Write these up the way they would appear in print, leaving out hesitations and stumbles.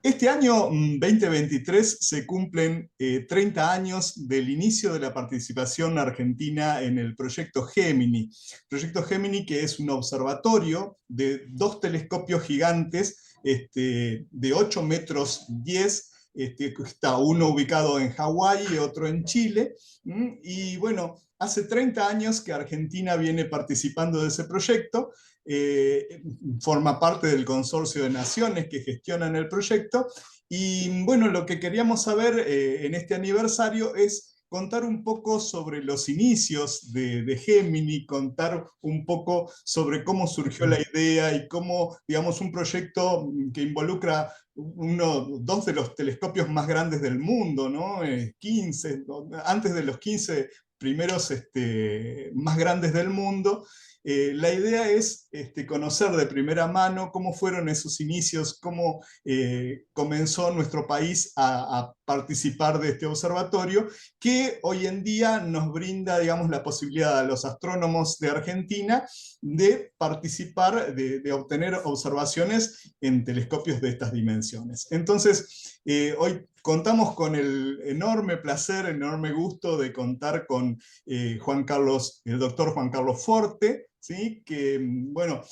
Este año 2023 se cumplen 30 años del inicio de la participación argentina en el proyecto Gemini. Proyecto Gemini, que es un observatorio de dos telescopios gigantes de 8 metros 10, está uno ubicado en Hawái y otro en Chile. Y bueno, hace 30 años que Argentina viene participando de ese proyecto. eh, Forma parte del consorcio de naciones que gestionan el proyecto. Y bueno, lo que queríamos saber en este aniversario es contar un poco sobre los inicios de Gemini, contar un poco sobre cómo surgió la idea y cómo, digamos, un proyecto que involucra dos de los telescopios más grandes del mundo, ¿no? 15, antes de los 15 primeros más grandes del mundo. La idea es conocer de primera mano cómo fueron esos inicios, cómo comenzó nuestro país a participar de este observatorio, que hoy en día nos brinda, digamos, la posibilidad a los astrónomos de Argentina de participar, de obtener observaciones en telescopios de estas dimensiones. Entonces, hoy contamos con el enorme placer, enorme gusto de contar con el doctor Juan Carlos Forte, ¿sí? Que bueno,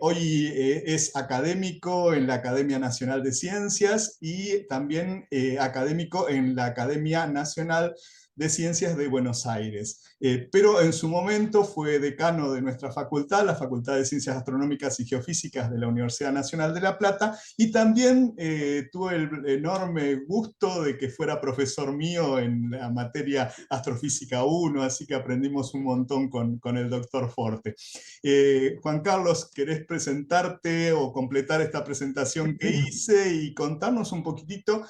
hoy es académico en la Academia Nacional de Ciencias y también académico en la Academia Nacional de Ciencias de Buenos Aires. Pero en su momento fue decano de nuestra facultad, la Facultad de Ciencias Astronómicas y Geofísicas de la Universidad Nacional de La Plata, y también tuve el enorme gusto de que fuera profesor mío en la materia Astrofísica 1, así que aprendimos un montón con el doctor Forte. Juan Carlos, ¿querés presentarte o completar esta presentación que hice y contarnos un poquitito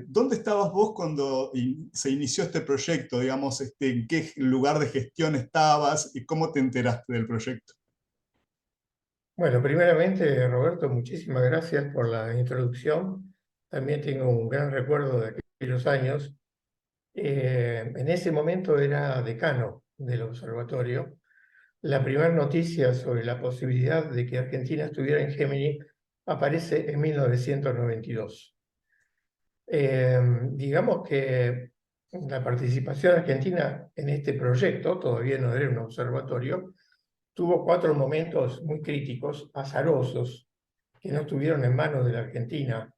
dónde estabas vos cuando se inició este proyecto? Digamos, en qué lugar de gestión estabas y cómo te enteraste del proyecto. Bueno, primeramente, Roberto, muchísimas gracias por la introducción. También tengo un gran recuerdo de aquellos años. En ese momento era decano del observatorio. La primera noticia sobre la posibilidad de que Argentina estuviera en Gemini aparece en 1992. Digamos que la participación argentina en este proyecto, todavía no era un observatorio, tuvo cuatro momentos muy críticos, azarosos, que no estuvieron en manos de la Argentina.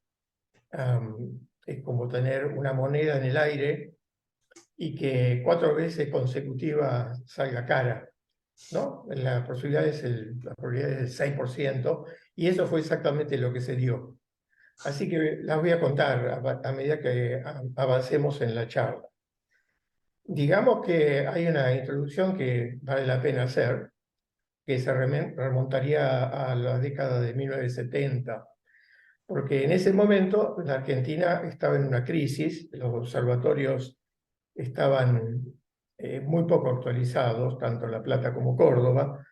Es como tener una moneda en el aire y que cuatro veces consecutivas salga cara, ¿no? La probabilidad es del 6%, y eso fue exactamente lo que se dio. Así que las voy a contar a medida que avancemos en la charla. Digamos que hay una introducción que vale la pena hacer, que se remontaría a la década de 1970, porque en ese momento la Argentina estaba en una crisis, los observatorios estaban muy poco actualizados, tanto La Plata como Córdoba,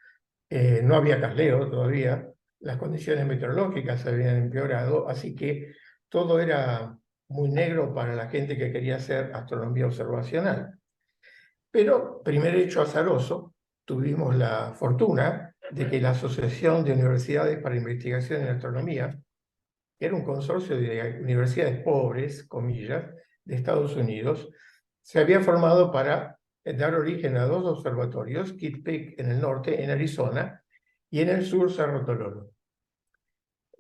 no había casleo todavía, las condiciones meteorológicas se habían empeorado, así que todo era muy negro para la gente que quería hacer astronomía observacional. Pero, primer hecho azaroso, tuvimos la fortuna de que la Asociación de Universidades para Investigación en Astronomía, que era un consorcio de universidades pobres, comillas, de Estados Unidos, se había formado para dar origen a dos observatorios, Kitt Peak en el norte, en Arizona, y en el sur, Cerro Tololo.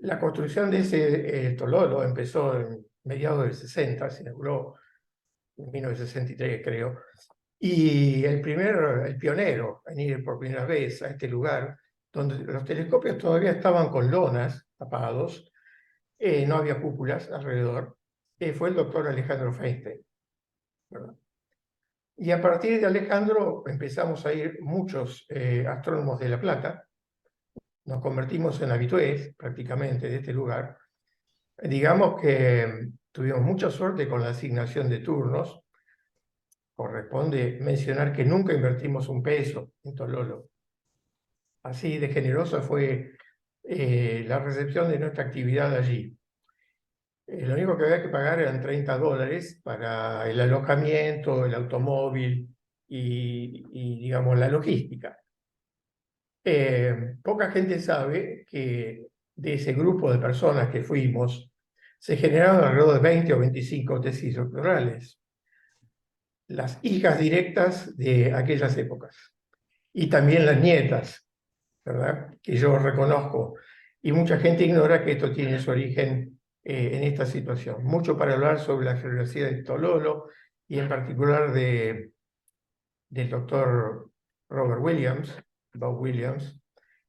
La construcción de ese Tololo empezó en mediados del 60, se inauguró en 1963, creo, y el pionero en ir por primera vez a este lugar, donde los telescopios todavía estaban con lonas tapados, no había cúpulas alrededor, fue el doctor Alejandro Feinstein, ¿verdad? Y a partir de Alejandro empezamos a ir muchos astrónomos de La Plata, nos convertimos en habitués prácticamente de este lugar. Digamos que tuvimos mucha suerte con la asignación de turnos. Corresponde mencionar que nunca invertimos un peso en Tololo. Así de generosa fue la recepción de nuestra actividad allí. Lo único que había que pagar eran $30 para el alojamiento, el automóvil digamos, la logística. Poca gente sabe que de ese grupo de personas que fuimos, se generaron alrededor de 20 o 25 tesis doctorales, las hijas directas de aquellas épocas, y también las nietas, ¿verdad? Que yo reconozco. Y mucha gente ignora que esto tiene su origen en esta situación. Mucho para hablar sobre la geografía de Tololo y en particular del doctor Robert Williams, Bob Williams,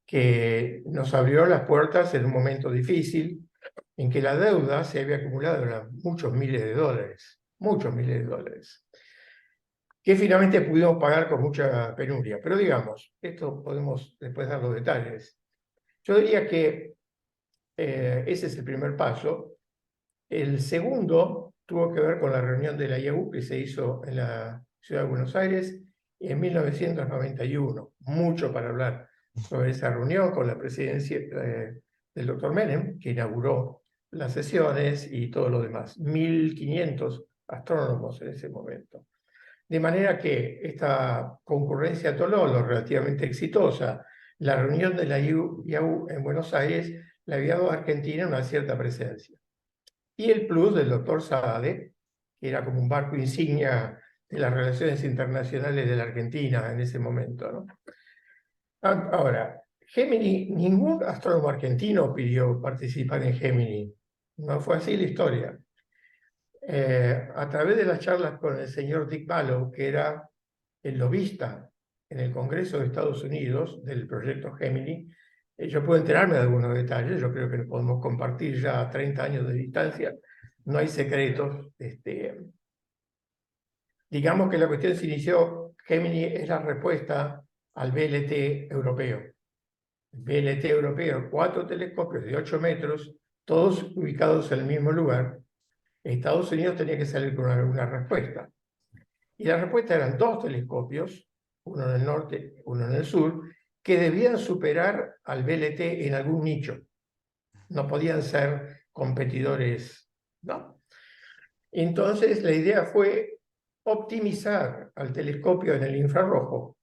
que nos abrió las puertas en un momento difícil en que la deuda se había acumulado en muchos miles de dólares, que finalmente pudimos pagar con mucha penuria. Pero digamos, esto podemos después dar los detalles. Yo diría que ese es el primer paso. El segundo tuvo que ver con la reunión de la IAU que se hizo en la ciudad de Buenos Aires en 1991. Mucho para hablar sobre esa reunión con la presidencia del doctor Menem, que inauguró las sesiones y todo lo demás. 1.500 astrónomos en ese momento. De manera que esta concurrencia a Tololo, relativamente exitosa, la reunión de la IAU en Buenos Aires, le había dado a Argentina una cierta presencia. Y el plus del doctor Saade, que era como un barco insignia de las relaciones internacionales de la Argentina en ese momento, ¿no? Ahora, Gemini, ningún astrónomo argentino pidió participar en Gemini. No fue así la historia. A través de las charlas con el señor Dick Ballow, que era el lobista en el Congreso de Estados Unidos del proyecto Gemini, yo puedo enterarme de algunos detalles, yo creo que lo podemos compartir ya a 30 años de distancia, no hay secretos. Digamos que la cuestión se inició, Gemini es la respuesta al VLT europeo. El VLT europeo, 4 telescopios de 8 metros, todos ubicados en el mismo lugar. Estados Unidos tenía que salir con una respuesta. Y la respuesta eran 2 telescopios, uno en el norte, uno en el sur, que debían superar al VLT en algún nicho. No podían ser competidores, ¿no? Entonces la idea fue optimizar al telescopio en el infrarrojo,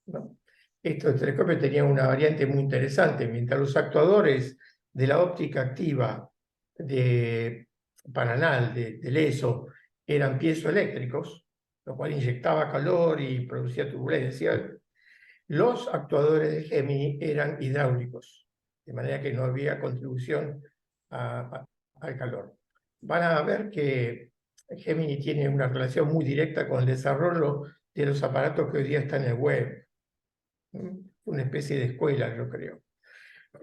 ¿no? Estos telescopios tenían una variante muy interesante. Mientras los actuadores de la óptica activa de Paranal, del ESO, eran piezoeléctricos, lo cual inyectaba calor y producía turbulencia, los actuadores de Gemini eran hidráulicos, de manera que no había contribución al calor. Van a ver que Gemini tiene una relación muy directa con el desarrollo de los aparatos que hoy día están en el web. Una especie de escuela, yo creo.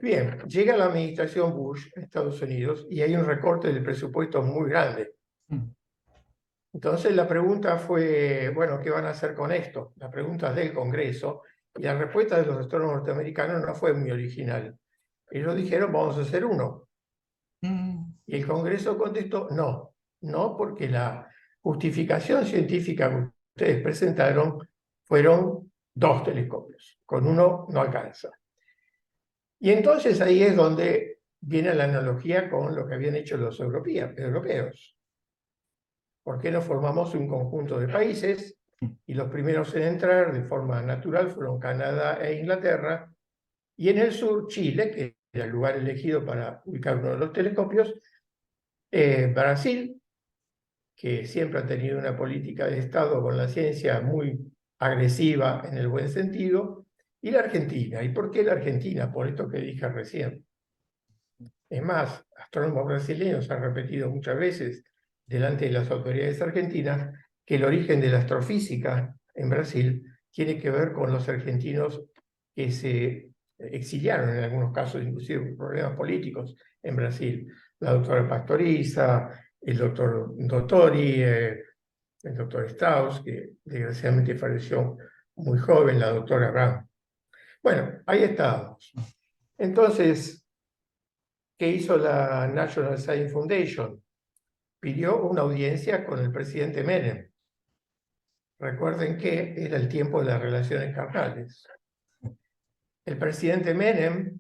Bien, llega la administración Bush a Estados Unidos y hay un recorte del presupuesto muy grande. Entonces la pregunta fue, bueno, ¿qué van a hacer con esto? La pregunta es del Congreso y la respuesta de los astrónomos norteamericanos no fue muy original. Ellos dijeron, vamos a hacer uno. Y el Congreso contestó, no, no, porque la justificación científica que ustedes presentaron fueron 2 telescopios, con uno no alcanza. Y entonces ahí es donde viene la analogía con lo que habían hecho los europeos. ¿Por qué no formamos un conjunto de países? Y los primeros en entrar de forma natural fueron Canadá e Inglaterra, y en el sur Chile, que era el lugar elegido para ubicar uno de los telescopios, Brasil, que siempre ha tenido una política de Estado con la ciencia muy agresiva en el buen sentido, y la Argentina. ¿Y por qué la Argentina? Por esto que dije recién. Es más, astrónomos brasileños han repetido muchas veces delante de las autoridades argentinas que el origen de la astrofísica en Brasil tiene que ver con los argentinos que se exiliaron, en algunos casos inclusive por problemas políticos en Brasil. La doctora Pastoriza, el doctor Dottori, el doctor Strauss, que desgraciadamente falleció muy joven, la doctora Brown. Bueno, ahí estábamos. Entonces, ¿qué hizo la National Science Foundation? Pidió una audiencia con el presidente Menem. Recuerden que era el tiempo de las relaciones carnales. El presidente Menem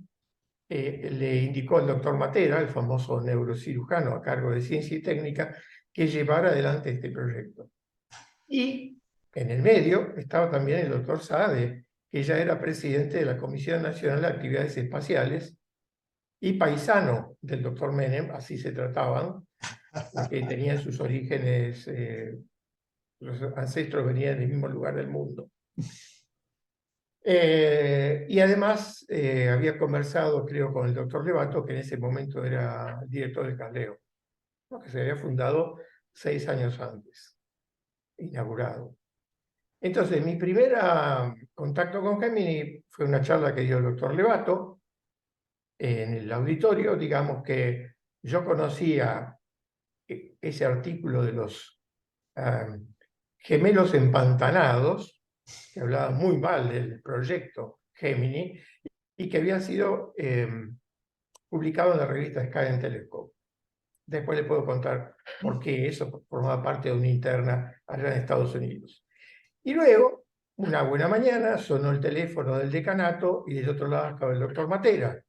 le indicó al doctor Matera, el famoso neurocirujano a cargo de ciencia y técnica, que llevara adelante este proyecto. Y en el medio estaba también el doctor Saade, que ya era presidente de la Comisión Nacional de Actividades Espaciales y paisano del doctor Menem, así se trataban, porque tenían sus orígenes, los ancestros venían del mismo lugar del mundo. Y además había conversado, creo, con el doctor Levato, que en ese momento era director del Caldeo, ¿no? Que se había fundado 6 años antes, inaugurado. Entonces, mi primer contacto con Gemini fue una charla que dio el doctor Levato en el auditorio. Digamos que yo conocía ese artículo de los gemelos empantanados, que hablaba muy mal del proyecto Gemini, y que había sido publicado en la revista Sky and Telescope. Después le puedo contar por qué eso formaba parte de una interna allá en Estados Unidos. Y luego, una buena mañana, sonó el teléfono del decanato y del otro lado estaba el doctor Matera,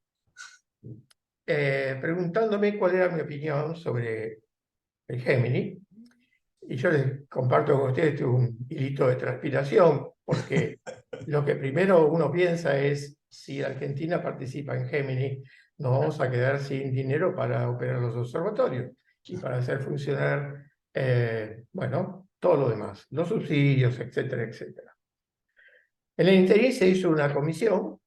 preguntándome cuál era mi opinión sobre el Gemini. Y yo les comparto con ustedes un hilito de transpiración, porque lo que primero uno piensa es, si Argentina participa en Gemini, nos vamos a quedar sin dinero para operar los observatorios y para hacer funcionar, bueno, todo lo demás, los subsidios, etcétera, etcétera. En el interín se hizo una comisión.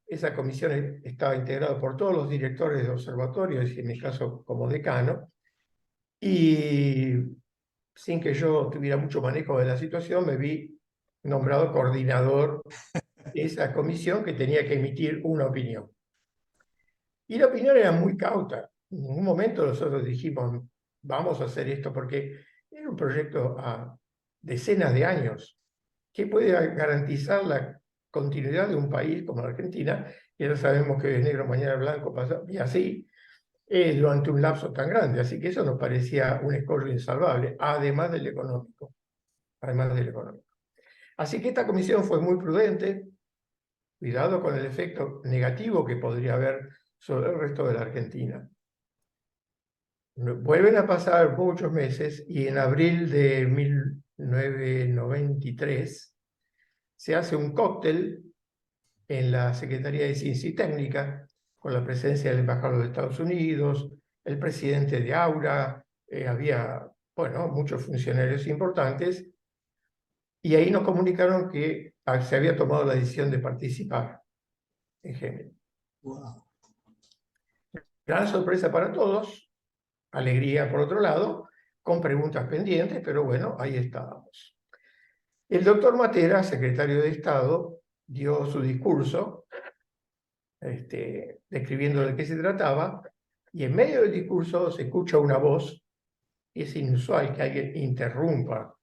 Esa comisión estaba integrada por todos los directores de observatorios, y en mi caso como decano, y sin que yo tuviera mucho manejo de la situación, me vi nombrado coordinador de esa comisión que tenía que emitir una opinión. Y la opinión era muy cauta. En un momento nosotros dijimos, vamos a hacer esto porque era un proyecto a decenas de años que puede garantizar la continuidad de un país como la Argentina, y ahora sabemos que es negro, mañana blanco, pasa, y así, durante un lapso tan grande. Así que eso nos parecía un escollo insalvable, además del económico. Además del económico. Así que esta comisión fue muy prudente, cuidado con el efecto negativo que podría haber sobre el resto de la Argentina. Vuelven a pasar muchos meses y en abril de 1993 se hace un cóctel en la Secretaría de Ciencia y Técnica, con la presencia del embajador de Estados Unidos, el presidente de Aura, había, bueno, muchos funcionarios importantes, y ahí nos comunicaron que se había tomado la decisión de participar en Gemini. Wow. Gran sorpresa para todos, alegría por otro lado, con preguntas pendientes, pero bueno, ahí estábamos. El doctor Matera, secretario de Estado, dio su discurso, describiendo de qué se trataba, y en medio del discurso se escucha una voz. Es inusual que alguien interrumpa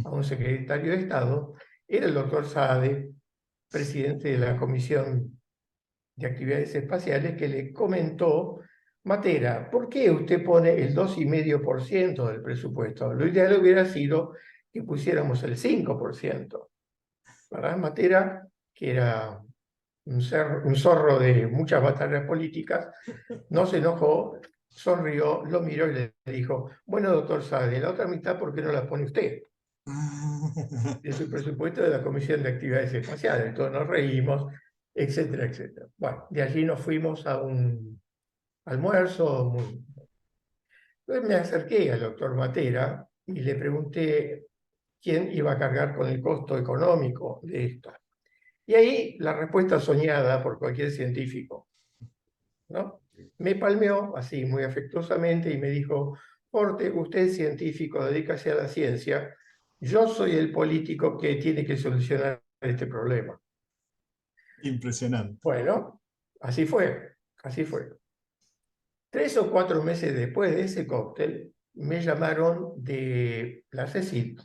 a un secretario de Estado. Era el doctor Saade, presidente de la Comisión de Actividades Espaciales, que le comentó: Matera, ¿por qué usted pone el 2,5% del presupuesto? Lo ideal hubiera sido que pusiéramos el 5%. ¿Verdad? Matera, que era un zorro de muchas batallas políticas, no se enojó, sonrió, lo miró y le dijo: bueno, doctor Saade, la otra mitad, ¿por qué no la pone usted? De su presupuesto de la Comisión de Actividades Espaciales. Todos nos reímos, etcétera, etcétera. Bueno, de allí nos fuimos a un almuerzo. Entonces me acerqué al doctor Matera y le pregunté quién iba a cargar con el costo económico de esto. Y ahí la respuesta soñada por cualquier científico, ¿no? Me palmeó así muy afectuosamente y me dijo: Porte, usted es científico, dedícase a la ciencia, yo soy el político que tiene que solucionar este problema. Impresionante. Bueno, así fue, así fue. 3 o 4 meses después de ese cóctel, me llamaron de la CECIT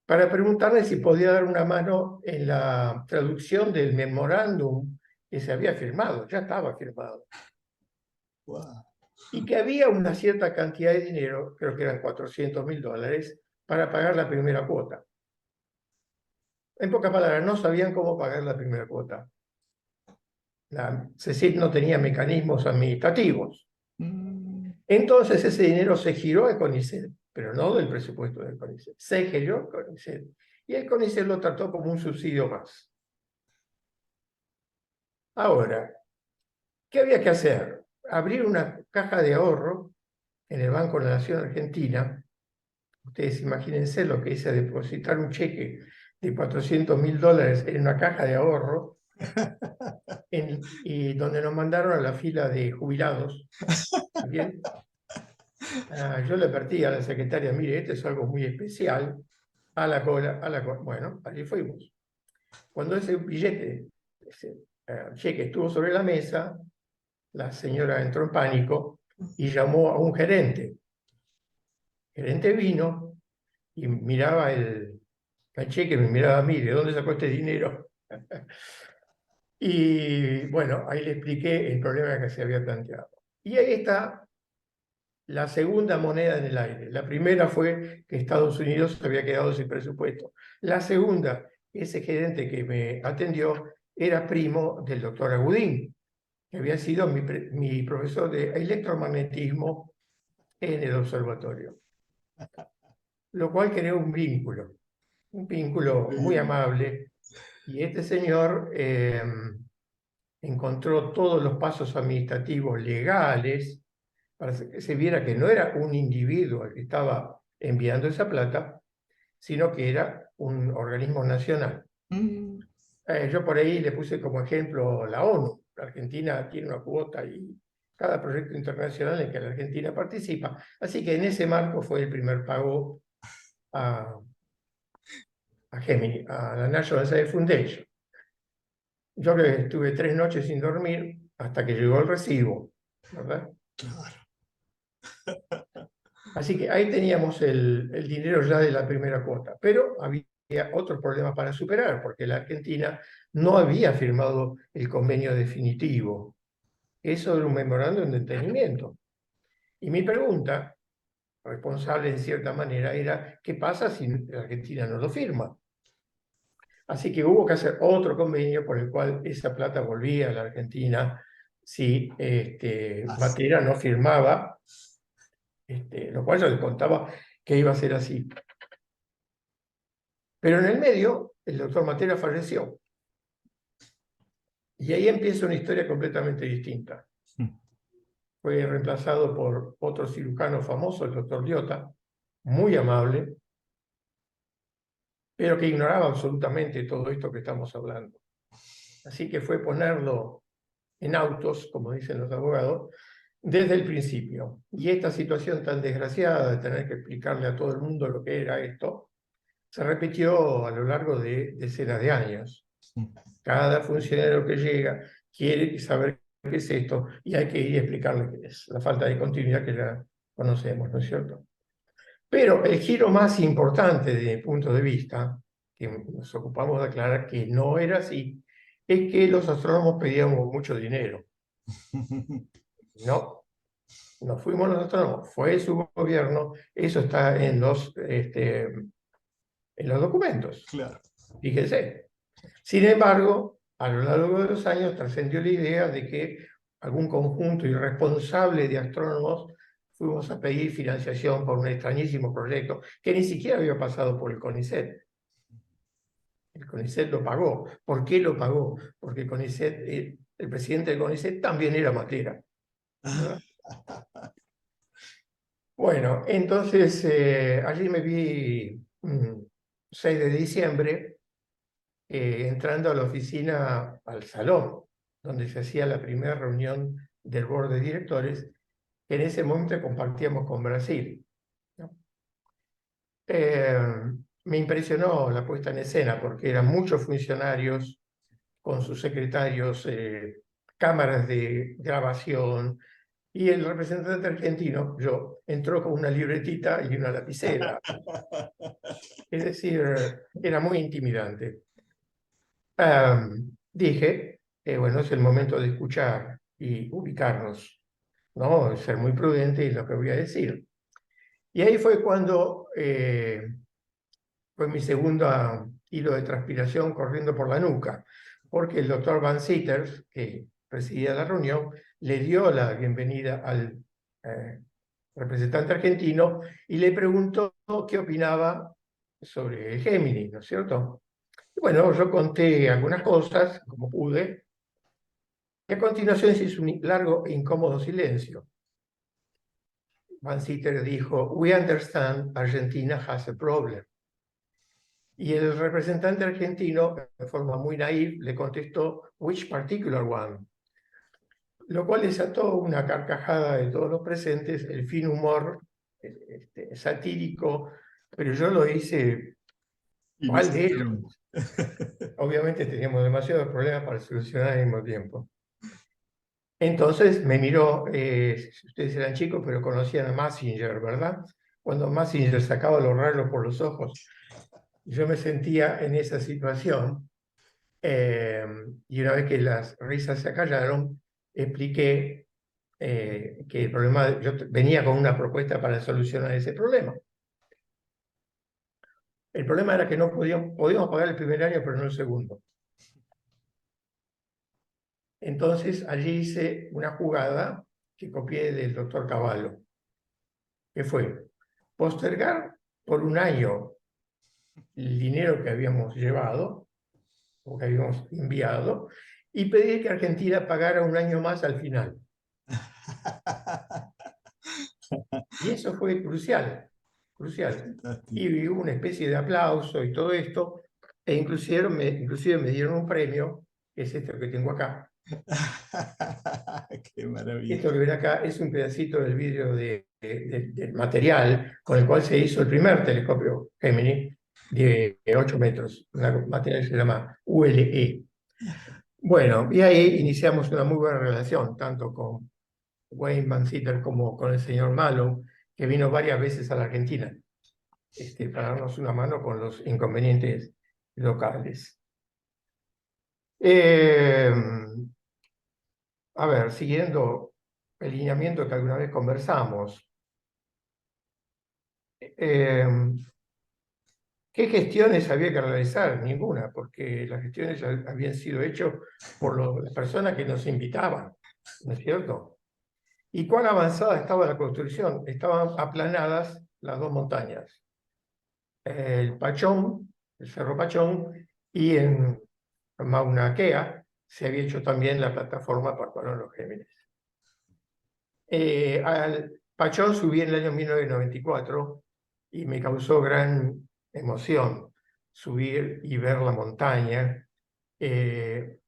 para preguntarle si podía dar una mano en la traducción del memorándum que se había firmado, ya estaba firmado. Wow. Y que había una cierta cantidad de dinero, creo que eran $400.000, para pagar la primera cuota. En pocas palabras, no sabían cómo pagar la primera cuota. La CECIT no tenía mecanismos administrativos. Entonces ese dinero se giró a CONICET, pero no del presupuesto del CONICET. Se giró a CONICET. Y el CONICET lo trató como un subsidio más. Ahora, ¿Qué había que hacer? Abrir una caja de ahorro en el Banco de la Nación Argentina. Ustedes imagínense lo que es depositar un cheque de $400.000 en una caja de ahorro y donde nos mandaron a la fila de jubilados. ¿Bien? Yo le advertí a la secretaria, mire, esto es algo muy especial, a la cola, a la cola. Bueno, allí fuimos. Cuando ese billete, ese cheque estuvo sobre la mesa, la señora entró en pánico y llamó a un gerente. El gerente vino y miraba el cheque, me miraba a mí, ¿de dónde sacó este dinero? Y bueno, ahí le expliqué el problema que se había planteado. Y ahí está la segunda moneda en el aire. La primera fue que Estados Unidos había quedado sin presupuesto. La segunda, ese gerente que me atendió era primo del doctor Agudín, que había sido mi profesor de electromagnetismo en el observatorio. Lo cual creó un vínculo muy Increíble. amable. Y este señor encontró todos los pasos administrativos legales para que se viera que no era un individuo el que estaba enviando esa plata, sino que era un organismo nacional. Mm. Yo por ahí le puse como ejemplo la ONU. La Argentina tiene una cuota y cada proyecto internacional en que la Argentina participa. Así que en ese marco fue el primer pago a, a Gemini, a la National Science Foundation. Yo creo que estuve 3 noches sin dormir hasta que llegó el recibo, ¿verdad? Claro. Así que ahí teníamos el dinero ya de la primera cuota, pero había otros problemas para superar, porque la Argentina no había firmado el convenio definitivo. Eso era un memorándum de entendimiento. Y mi pregunta, responsable en cierta manera, era, ¿qué pasa si la Argentina no lo firma? Así que hubo que hacer otro convenio por el cual esa plata volvía a la Argentina si Así. Matera no firmaba, lo cual yo les contaba que iba a ser así. Pero en el medio, el doctor Matera falleció. Y ahí empieza una historia completamente distinta. Fue reemplazado por otro cirujano famoso, el doctor Liotta, muy amable, pero que ignoraba absolutamente todo esto que estamos hablando. Así que fue ponerlo en autos, como dicen los abogados, desde el principio. Y esta situación tan desgraciada de tener que explicarle a todo el mundo lo que era esto, se repitió a lo largo de decenas de años. Cada funcionario que llega quiere saber qué es esto y hay que ir a explicarle qué es. La falta de continuidad que ya conocemos, ¿no es cierto? Pero el giro más importante desde mi punto de vista, que nos ocupamos de aclarar que no era así, es que los astrónomos pedíamos mucho dinero. No, no fuimos los astrónomos, fue su gobierno, eso está en los documentos, Claro. fíjense. Sin embargo, a lo largo de los años trascendió la idea de que algún conjunto irresponsable de astrónomos fuimos a pedir financiación por un extrañísimo proyecto que ni siquiera había pasado por el CONICET. El CONICET lo pagó. ¿Por qué lo pagó? Porque el CONICET, el presidente del CONICET también era Matera, ¿verdad? Bueno, entonces allí me vi 6 de diciembre entrando a la oficina, al salón, donde se hacía la primera reunión del board de directores, que en ese momento compartíamos con Brasil, ¿no? Me impresionó la puesta en escena porque eran muchos funcionarios con sus secretarios, cámaras de grabación, y el representante argentino, yo, entró con una libretita y una lapicera. Es decir, era muy intimidante. Dije, bueno, es el momento de escuchar y ubicarnos, ¿no? Ser muy prudente en lo que voy a decir. Y ahí fue cuando fue mi segundo hilo de transpiración corriendo por la nuca, porque el doctor Van Sitters, que presidía la reunión, le dio la bienvenida al eh, representante argentino y le preguntó qué opinaba sobre el Gemini, ¿no es cierto? Y bueno, yo conté algunas cosas, como pude, a continuación se hizo un largo e incómodo silencio. Vansittart dijo, "We understand Argentina has a problem". Y el representante argentino, de forma muy naif, le contestó, "Which particular one?". Lo cual desató una carcajada de todos los presentes, el fin humor satírico, pero yo lo hice, ¿cuál de ellos? Inicialmente. Obviamente teníamos demasiados problemas para solucionar al mismo tiempo. Entonces me miró, ustedes eran chicos, pero conocían a Massinger, ¿verdad? Cuando Massinger sacaba los rayos por los ojos, yo me sentía en esa situación, y una vez que las risas se acallaron, expliqué que el problema, yo venía con una propuesta para solucionar ese problema. El problema era que no podíamos pagar el primer año, pero no el segundo. Entonces allí hice una jugada que copié del doctor Cavallo, que fue postergar por un año el dinero que habíamos llevado o que habíamos enviado y pedir que Argentina pagara un año más al final. Y eso fue crucial, crucial. Y hubo una especie de aplauso y todo esto, e inclusive me dieron un premio, que es este que tengo acá. Qué maravilla. Esto que ven acá es un pedacito del vidrio del material con el cual se hizo el primer telescopio Gemini de 8 metros, un material que se llama ULE. Bueno, y ahí iniciamos una muy buena relación, tanto con Wayne Vansittart como con el señor Mallow, que vino varias veces a la Argentina para darnos una mano con los inconvenientes locales. A ver, siguiendo el lineamiento que alguna vez conversamos, ¿qué gestiones había que realizar? Ninguna, porque las gestiones ya habían sido hechas por las personas que nos invitaban, ¿no es cierto? ¿Y cuán avanzada estaba la construcción? Estaban aplanadas las dos montañas, el Pachón, el Cerro Pachón, y en Mauna Kea se había hecho también la plataforma para los Géminis. Al Pachón subí en el año 1994 y me causó gran emoción subir y ver la montaña en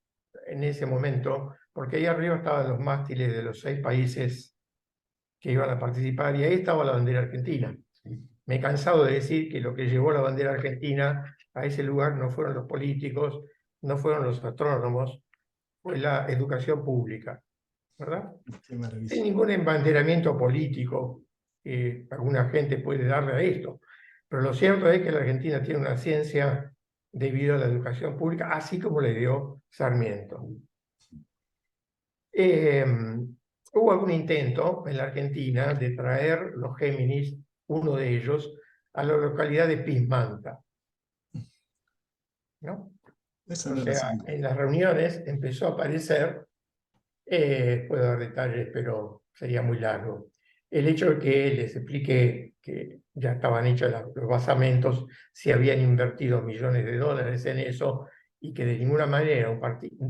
ese momento, porque ahí arriba estaban los mástiles de los 6 países que iban a participar y ahí estaba la bandera argentina. Me he cansado de decir que lo que llevó la bandera argentina a ese lugar no fueron los políticos, no fueron los astrónomos, fue la educación pública, ¿verdad? Qué maravilla. Sin ningún embanderamiento político que alguna gente puede darle a esto. Pero lo cierto es que la Argentina tiene una ciencia debido a la educación pública, así como le dio Sarmiento. Hubo algún intento en la Argentina de traer los Géminis, uno de ellos, a la localidad de Pismanta, ¿no? Eso O no lo sea, sabía. en las reuniones empezó a aparecer, puedo dar detalles, pero sería muy largo, el hecho de que les explique que ya estaban hechos los basamentos, se habían invertido millones de dólares en eso, y que de ninguna manera un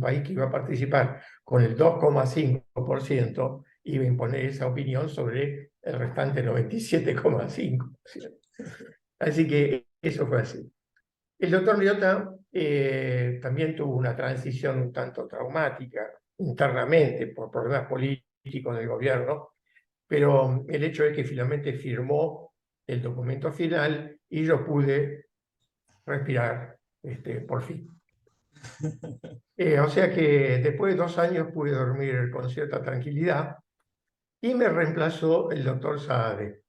país que iba a participar con el 2,5% iba a imponer esa opinión sobre el restante 97,5%. Así que eso fue así. El doctor Liotta también tuvo una transición un tanto traumática internamente por problemas políticos del gobierno, pero el hecho es que finalmente firmó el documento final y yo pude respirar por fin. O sea que después de 2 años pude dormir con cierta tranquilidad y me reemplazó el doctor Saade,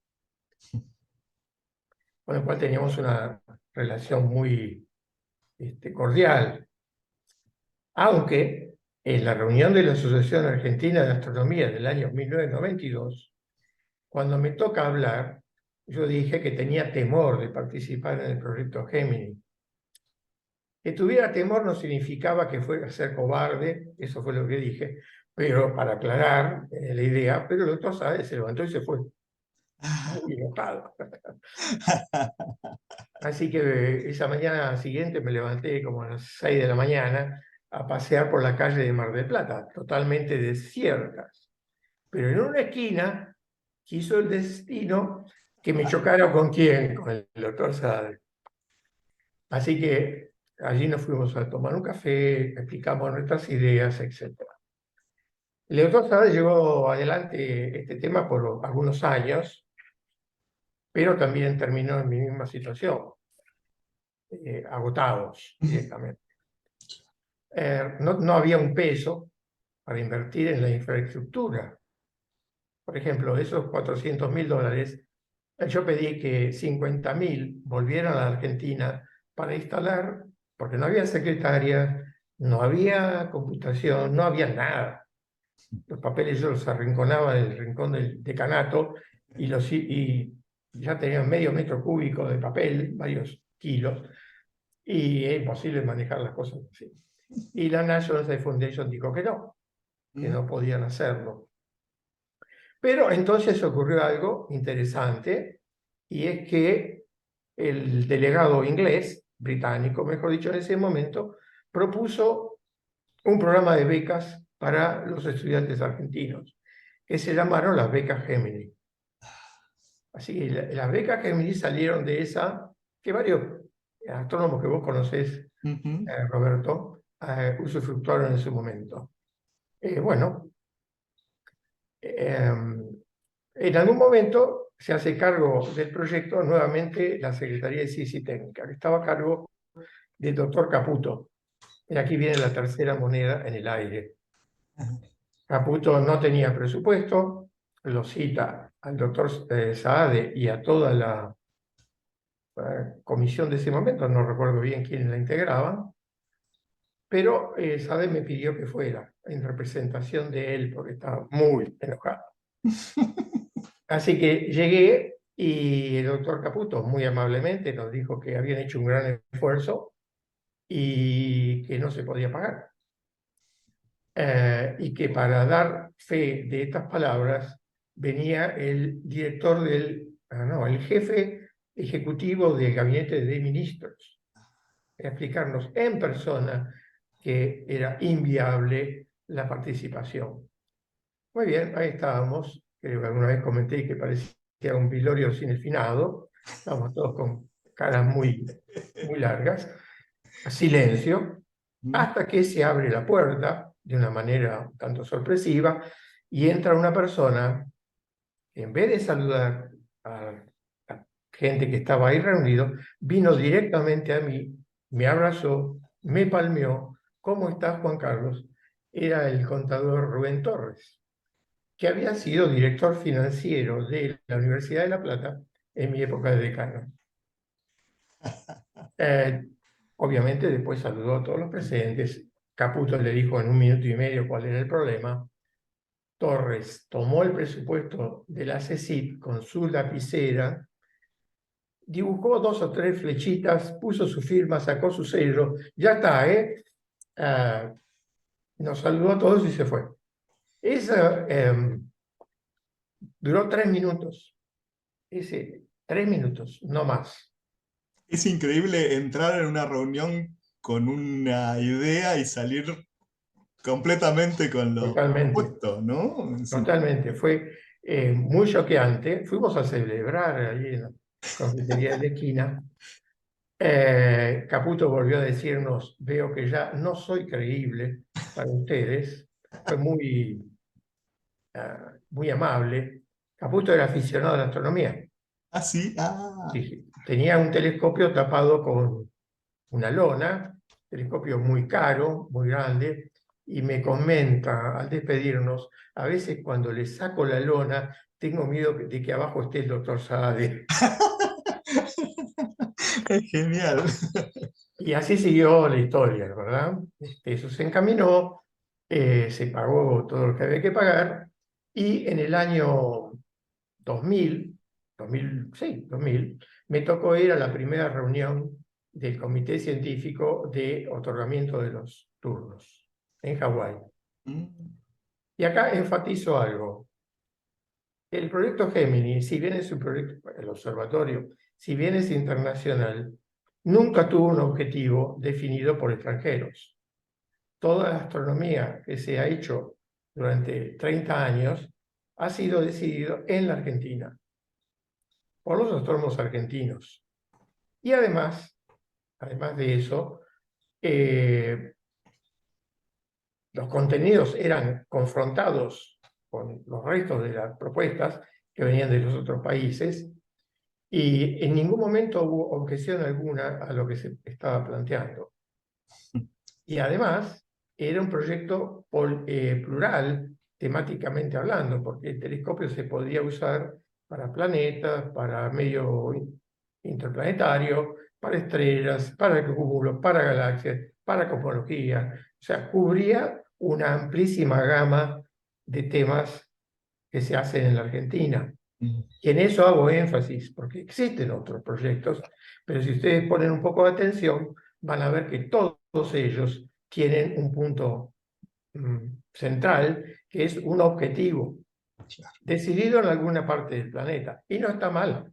con el cual teníamos una relación muy cordial, aunque en la reunión de la Asociación Argentina de Astronomía del año 1992, cuando me toca hablar, yo dije que tenía temor de participar en el proyecto Gemini. Que tuviera temor no significaba que fuera a ser cobarde, eso fue lo que dije, pero para aclarar la idea, pero el doctor Saade se levantó y se fue, muy enojado. Así que esa mañana siguiente me levanté como a las 6 de la mañana a pasear por la calle de Mar del Plata, totalmente desiertas. Pero en una esquina quiso el destino que me chocara con quién, con el doctor Saade. Así que allí nos fuimos a tomar un café, explicamos nuestras ideas, etc. El doctor Saade llevó adelante este tema por algunos años, pero también terminó en mi misma situación, agotados directamente. No había un peso para invertir en la infraestructura. Por ejemplo, esos $400.000, yo pedí que 50.000 volvieran a la Argentina para instalar, porque no había secretaria, no había computación, no había nada. Los papeles yo los arrinconaba en el rincón del decanato y ya tenían medio metro cúbico de papel, varios kilos, y es imposible manejar las cosas así. Y la National Science Foundation dijo que no podían hacerlo. Pero entonces ocurrió algo interesante, y es que el delegado inglés, británico, mejor dicho, en ese momento, propuso un programa de becas para los estudiantes argentinos, que se llamaron las becas Gemini. Así que las becas Gemini salieron de esa, que varios astrónomos que vos conocés, Roberto, usufructuaron en su momento. Bueno, en algún momento se hace cargo del proyecto nuevamente la Secretaría de Ciencia y Técnica, que estaba a cargo del doctor Caputo. Y aquí viene la tercera moneda en el aire. Caputo no tenía presupuesto, lo cita al doctor Saade y a toda la comisión de ese momento, no recuerdo bien quién la integraba, pero Saade me pidió que fuera en representación de él porque estaba muy enojado. Así que llegué y el doctor Caputo muy amablemente nos dijo que habían hecho un gran esfuerzo y que no se podía pagar. Y que para dar fe de estas palabras venía el director el jefe ejecutivo del gabinete de ministros a explicarnos en persona que era inviable la participación. Muy bien, ahí estábamos. Creo que alguna vez comenté que parecía un velorio sin el finado. Estábamos todos con caras muy largas. Silencio, hasta que se abre la puerta de una manera un tanto sorpresiva y entra una persona que, en vez de saludar a la gente que estaba ahí reunido, vino directamente a mí, me abrazó, me palmeó. ¿Cómo estás, Juan Carlos? Era el contador Rubén Torres, que había sido director financiero de la Universidad de La Plata en mi época de decano. Obviamente después saludó a todos los presentes. Caputo le dijo en 1 minuto y medio cuál era el problema. Torres tomó el presupuesto de la CECIP con su lapicera, dibujó 2 o 3 flechitas, puso su firma, sacó su sello. Ya está, ¿eh? Nos saludó a todos y se fue. Esa duró 3 minutos. 3 minutos, no más. Es increíble entrar en una reunión con una idea y salir completamente con lo Totalmente. opuesto, ¿no? Totalmente, fue muy choqueante. Fuimos a celebrar allí en la confitería de la esquina. Caputo volvió a decirnos: veo que ya no soy creíble para ustedes. Fue muy amable. Caputo era aficionado a la astronomía. Ah, sí, ah. Tenía un telescopio tapado con una lona, telescopio muy caro, muy grande, y me comenta al despedirnos: a veces cuando le saco la lona tengo miedo de que abajo esté el doctor Saade. Es genial. Y así siguió la historia, ¿verdad? Eso se encaminó, se pagó todo lo que había que pagar, y en el año 2000, me tocó ir a la primera reunión del Comité Científico de Otorgamiento de los Turnos en Hawái. Y acá enfatizo algo. El proyecto Gemini, si bien es un proyecto, el observatorio, si bien es internacional, nunca tuvo un objetivo definido por extranjeros. toda la astronomía que se ha hecho durante 30 años ha sido decidido en la Argentina, por los astrónomos argentinos. Y además de eso, los contenidos eran confrontados con los restos de las propuestas que venían de los otros países, y en ningún momento hubo objeción alguna a lo que se estaba planteando. Y además, era un proyecto plural, temáticamente hablando, porque el telescopio se podía usar para planetas, para medio interplanetario, para estrellas, para cúmulos, para galaxias, para cosmología. O sea, cubría una amplísima gama de temas que se hacen en la Argentina. Y en eso hago énfasis, porque existen otros proyectos, pero si ustedes ponen un poco de atención, van a ver que todos ellos tienen un punto central, que es un objetivo decidido en alguna parte del planeta. Y no está mal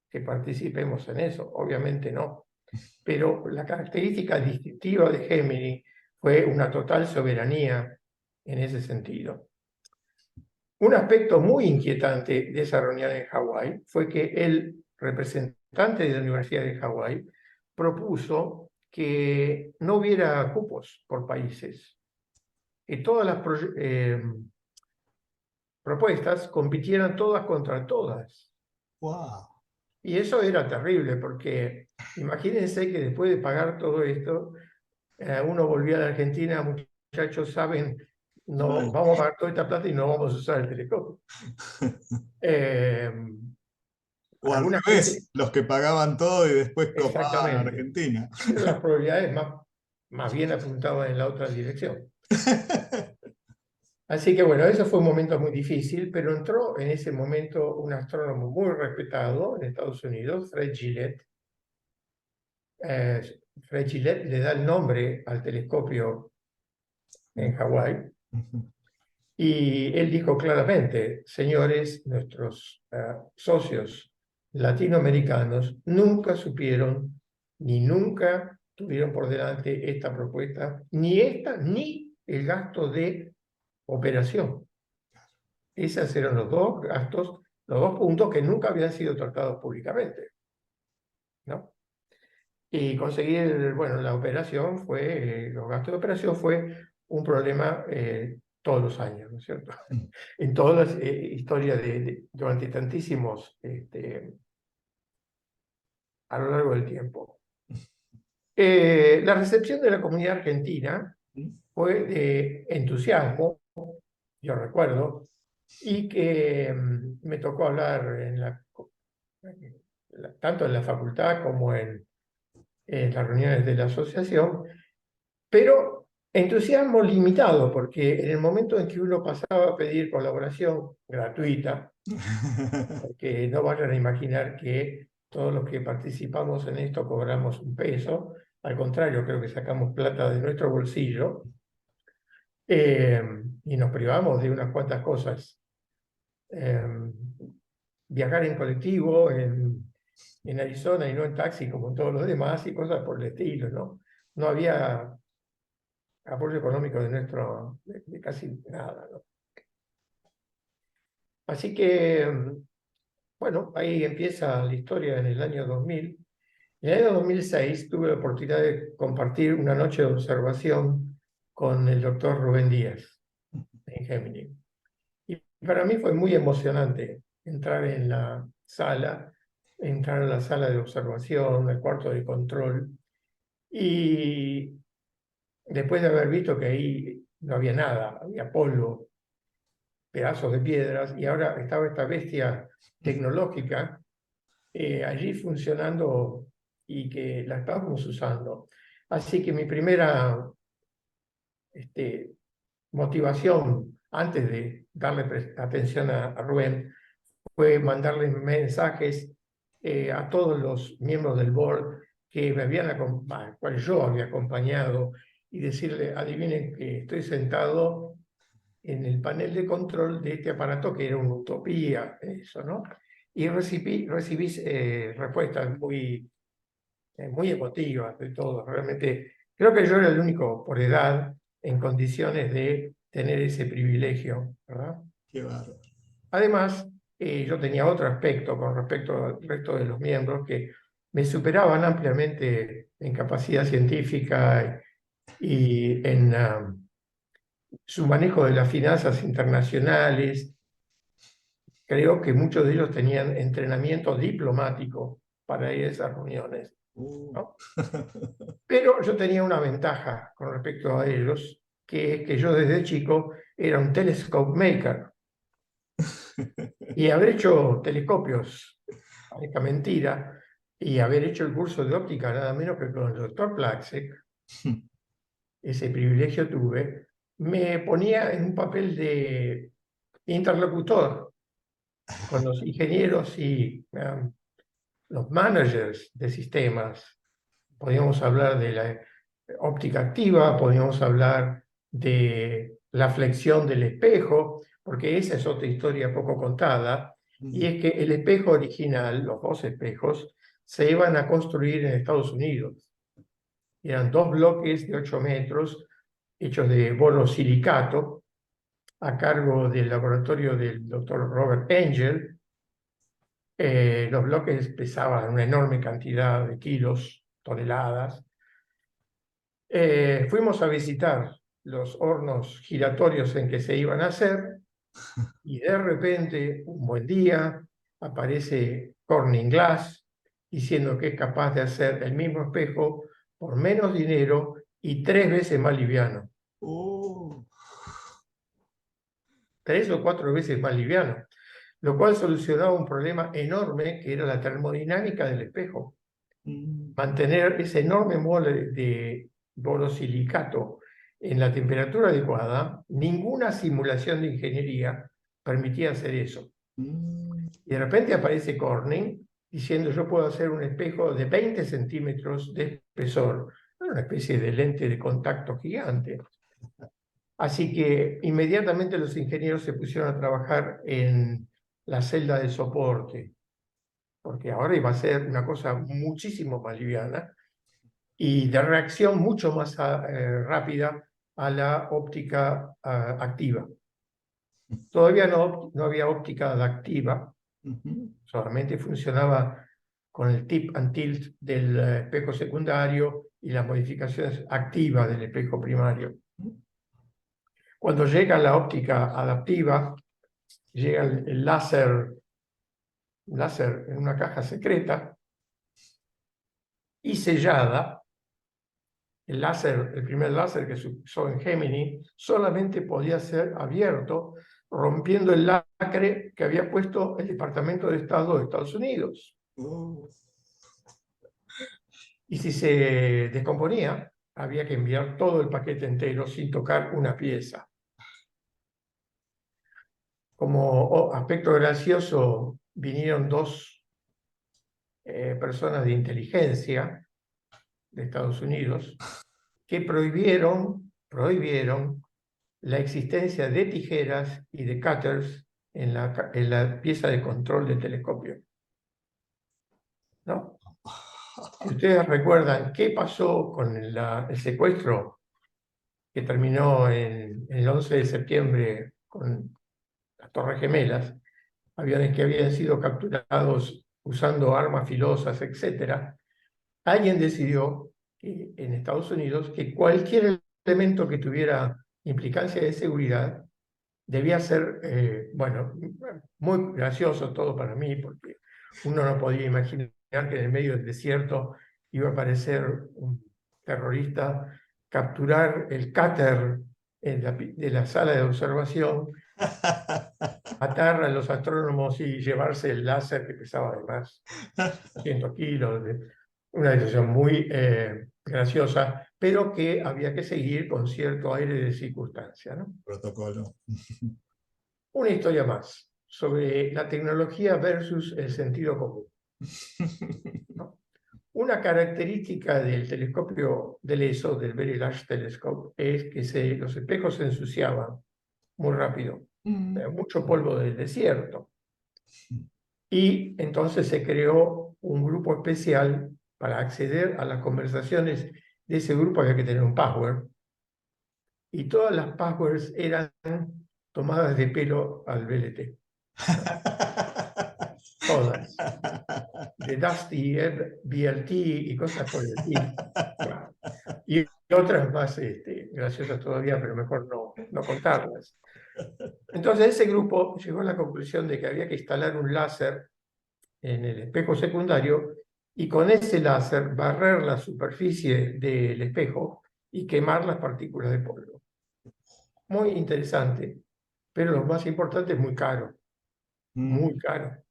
que participemos en eso, obviamente no. Pero la característica distintiva de Gemini fue una total soberanía en ese sentido. Un aspecto muy inquietante de esa reunión en Hawái fue que el representante de la Universidad de Hawái propuso que no hubiera cupos por países, que todas las propuestas compitieran todas contra todas. Wow. Y eso era terrible, porque imagínense que después de pagar todo esto, uno volvía a la Argentina, muchachos, saben, no, vamos a pagar toda esta plata y no vamos a usar el telescopio. O al Alguna gente, revés, los que pagaban todo y después copaban a exactamente, Argentina. pero las probabilidades más bien apuntaban en la otra dirección. Así que bueno, eso fue un momento muy difícil, pero entró en ese momento un astrónomo muy respetado en Estados Unidos, Fred Gillett. Fred Gillett le da el nombre al telescopio en Hawái, y él dijo claramente: señores, nuestros socios latinoamericanos nunca supieron ni nunca tuvieron por delante esta propuesta, ni el gasto de operación. Esos eran los dos gastos, los dos puntos que nunca habían sido tratados públicamente, ¿no? Y conseguir, bueno, la operación fue, los gastos de operación fue un problema todos los años, ¿no es cierto? En todas las historias durante tantísimos, a lo largo del tiempo. La recepción de la comunidad argentina fue de entusiasmo, yo recuerdo, y que me tocó hablar tanto en la facultad como en las reuniones de la asociación, pero entusiasmo limitado, porque en el momento en que uno pasaba a pedir colaboración gratuita, que no vayan a imaginar que todos los que participamos en esto cobramos un peso, al contrario, creo que sacamos plata de nuestro bolsillo, y nos privamos de unas cuantas cosas. Viajar en colectivo en Arizona y no en taxi como todos los demás, y cosas por el estilo, ¿no? No había apoyo económico de casi nada, ¿no? Así que, bueno, ahí empieza la historia en el año 2000. En el año 2006 tuve la oportunidad de compartir una noche de observación con el doctor Rubén Díaz en Gemini. Y para mí fue muy emocionante entrar entrar a la sala de observación, al cuarto de control, y después de haber visto que ahí no había nada, había polvo, pedazos de piedras, y ahora estaba esta bestia tecnológica allí funcionando y que la estábamos usando. Así que mi primera motivación, antes de darle atención a Rubén, fue mandarle mensajes a todos los miembros del board que me habían cual yo había acompañado, y decirle: adivinen que estoy sentado en el panel de control de este aparato, que era una utopía, eso, ¿no? Y recibí respuestas muy emotivas de todos. Realmente creo que yo era el único por edad en condiciones de tener ese privilegio, ¿verdad? Qué bárbaro. Además, yo tenía otro aspecto con respecto al resto de los miembros que me superaban ampliamente en capacidad científica y en su manejo de las finanzas internacionales. Creo que muchos de ellos tenían entrenamiento diplomático para ir a esas reuniones, Uh. ¿no? Pero yo tenía una ventaja con respecto a ellos, que es que yo desde chico era un telescope maker. Y haber hecho telescopios, parezca mentira, y haber hecho el curso de óptica nada menos que con el doctor Plaxek, ese privilegio tuve, me ponía en un papel de interlocutor con los ingenieros y los managers de sistemas. Podíamos hablar de la óptica activa, podíamos hablar de la flexión del espejo, porque esa es otra historia poco contada, y es que el espejo original, los dos espejos, se iban a construir en Estados Unidos. Eran dos bloques de 8 metros, hechos de borosilicato, a cargo del laboratorio del doctor Robert Angel. Los bloques pesaban una enorme cantidad de kilos, toneladas. Fuimos a visitar los hornos giratorios en que se iban a hacer y de repente, un buen día, aparece Corning Glass diciendo que es capaz de hacer el mismo espejo por menos dinero y 3 veces más liviano. 3 o 4 veces más liviano, lo cual solucionaba un problema enorme que era la termodinámica del espejo. Mantener ese enorme mole de borosilicato en la temperatura adecuada, ninguna simulación de ingeniería permitía hacer eso. Y de repente aparece Corning diciendo: yo puedo hacer un espejo de 20 centímetros de espesor, una especie de lente de contacto gigante. Así que inmediatamente los ingenieros se pusieron a trabajar en la celda de soporte, porque ahora iba a ser una cosa muchísimo más liviana y de reacción mucho más rápida a la óptica activa. Todavía no había óptica adaptiva, solamente funcionaba con el tip and tilt del espejo secundario y las modificaciones activas del espejo primario. Cuando llega la óptica adaptiva, llega el láser en una caja secreta y sellada. El primer láser que se usó en Gemini, solamente podía ser abierto rompiendo el lacre que había puesto el Departamento de Estado de Estados Unidos. Y si se descomponía, había que enviar todo el paquete entero sin tocar una pieza. Como aspecto gracioso, vinieron 2 personas de inteligencia de Estados Unidos que prohibieron la existencia de tijeras y de cutters en la pieza de control del telescopio, ¿no? Si ustedes recuerdan qué pasó con el secuestro que terminó en el 11 de septiembre con las Torres Gemelas, aviones que habían sido capturados usando armas filosas, etc., alguien decidió en Estados Unidos que cualquier elemento que tuviera implicancia de seguridad debía ser, bueno, muy gracioso todo para mí, porque uno no podía imaginar que en el medio del desierto iba a aparecer un terrorista, capturar el cúter de la sala de observación, atar a los astrónomos y llevarse el láser que pesaba además 100 kilos. Una decisión muy graciosa, pero que había que seguir con cierto aire de circunstancia, ¿no? Protocolo. Una historia más sobre la tecnología versus el sentido común, ¿no? Una característica del telescopio del ESO, del Very Large Telescope, es que los espejos se ensuciaban muy rápido. Mucho polvo del desierto. Y entonces se creó un grupo especial para acceder a las conversaciones de ese grupo. Había que tener un password. y todas las passwords eran tomadas de pelo al VLT. Todas. De Dusty, BLT y cosas por el estilo. Bueno, y otras más graciosas todavía, pero mejor no contarlas. Entonces ese grupo llegó a la conclusión de que había que instalar un láser en el espejo secundario y con ese láser barrer la superficie del espejo y quemar las partículas de polvo. Muy interesante, pero lo más importante es muy caro, muy caro.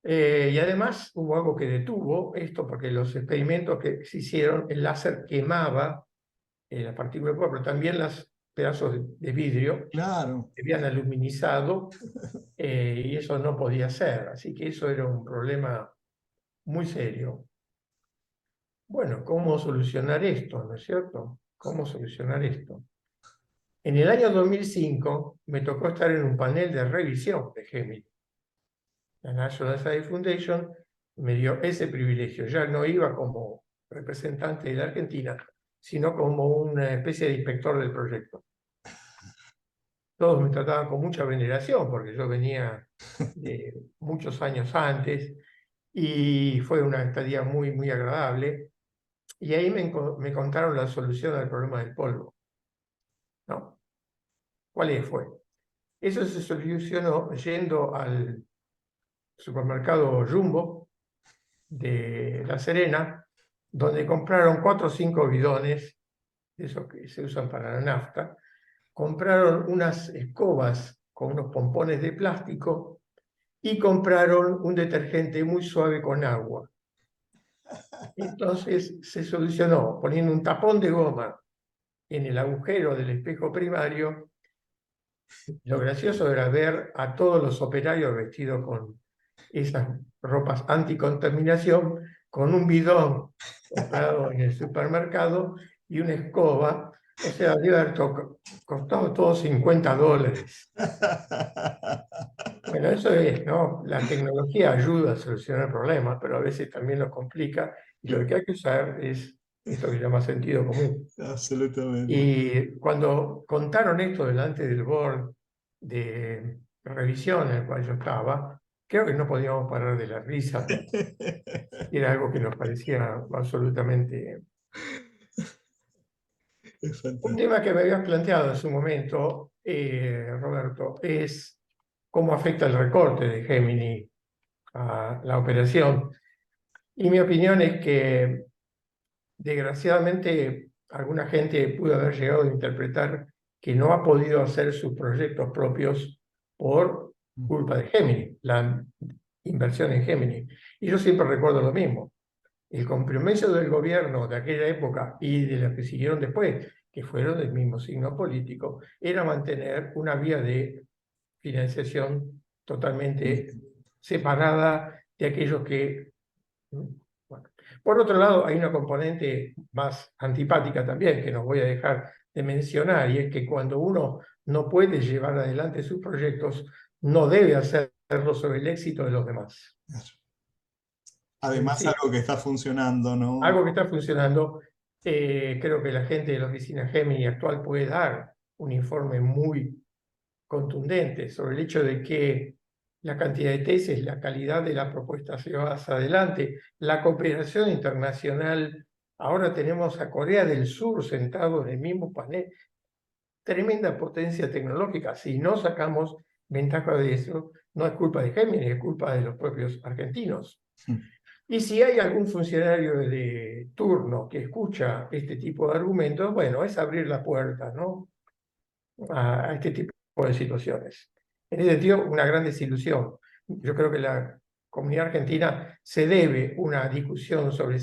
Y además hubo algo que detuvo esto, porque los experimentos que se hicieron, el láser quemaba las partículas de polvo, pero también los pedazos de vidrio Claro. se habían aluminizado y eso no podía ser. Así que eso era un problema muy serio. Bueno, ¿cómo solucionar esto? ¿No es cierto? ¿Cómo solucionar esto? En el año 2005 me tocó estar en un panel de revisión de Gemini. La National Science Foundation me dio ese privilegio. Ya no iba como representante de la Argentina, sino como una especie de inspector del proyecto. Todos me trataban con mucha veneración porque yo venía de muchos años antes y fue una estadía muy, muy agradable. Y ahí me contaron la solución al problema del polvo. ¿No? ¿Cuál fue? Eso se solucionó yendo al supermercado Jumbo de La Serena, donde compraron 4 o 5 bidones, esos que se usan para la nafta, compraron unas escobas con unos pompones de plástico y compraron un detergente muy suave con agua. Entonces se solucionó poniendo un tapón de goma en el agujero del espejo primario. Lo gracioso era ver a todos los operarios vestidos con esas ropas anticontaminación, con un bidón comprado en el supermercado y una escoba. O sea, debe haber costado todo $50. Bueno, eso es, ¿no? La tecnología ayuda a solucionar problemas, pero a veces también los complica. Y lo que hay que usar es esto que se llama sentido común. Absolutamente. Y cuando contaron esto delante del board de revisión en el cual yo estaba, creo que no podíamos parar de la risa. Era algo que nos parecía absolutamente... Es Un fantástico. tema que me habías planteado en su momento, Roberto, es cómo afecta el recorte de Gemini a la operación. Y mi opinión es que, desgraciadamente, alguna gente pudo haber llegado a interpretar que no ha podido hacer sus proyectos propios por culpa de Gemini, la inversión en Gemini. Y yo siempre recuerdo lo mismo. El compromiso del gobierno de aquella época y de los que siguieron después, que fueron del mismo signo político, era mantener una vía de financiación totalmente separada de aquellos que... Bueno. Por otro lado, hay una componente más antipática también que no voy a dejar de mencionar, y es que cuando uno no puede llevar adelante sus proyectos, no debe hacerlo sobre el éxito de los demás. Es Además, decir, algo que está funcionando, ¿no? algo que está funcionando, creo que la gente de la oficina Gemini actual puede dar un informe muy contundente sobre el hecho de que la cantidad de tesis, la calidad de la propuesta llevadas adelante, la cooperación internacional. Ahora tenemos a Corea del Sur sentado en el mismo panel. Tremenda potencia tecnológica. Si no sacamos ventaja de eso, no es culpa de Gemini, es culpa de los propios argentinos. Y si hay algún funcionario de turno que escucha este tipo de argumentos, bueno, es abrir la puerta, ¿no?, a este tipo de situaciones. En ese sentido, una gran desilusión. Yo creo que la comunidad argentina se debe una discusión sobre